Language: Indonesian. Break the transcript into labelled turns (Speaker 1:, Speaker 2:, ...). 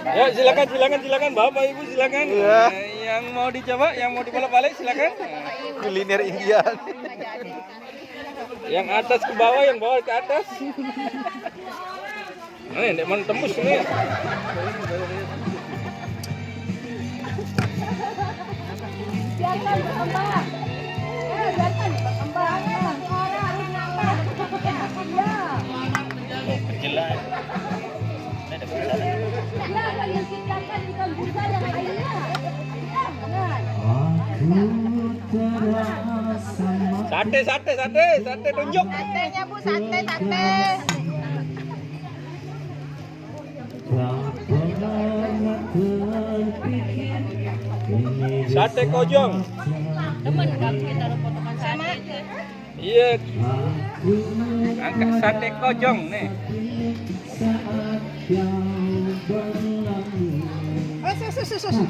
Speaker 1: Ya silakan silakan silakan Bapak Ibu silakan.
Speaker 2: Iya.
Speaker 1: Yang mau dicoba, yang mau dibolak-balik silakan.
Speaker 2: Kuliner India.
Speaker 1: Yang atas ke bawah, yang bawah ke atas. Ini mau tembus nih.
Speaker 3: Biarkan berkembang. Biarkan berkembang. Orang harus nambah.
Speaker 1: Jelas.
Speaker 3: Ya, kalian ciptakan bukan busa yang lainnya.
Speaker 1: Sate sate sate sate tunjuk.
Speaker 3: Satenya Bu, sate, sate.
Speaker 1: Sate kojong.
Speaker 3: Teman kalau kita potongan sama.
Speaker 1: Iya. Angkat sate kojong nih.
Speaker 3: Oh, sus.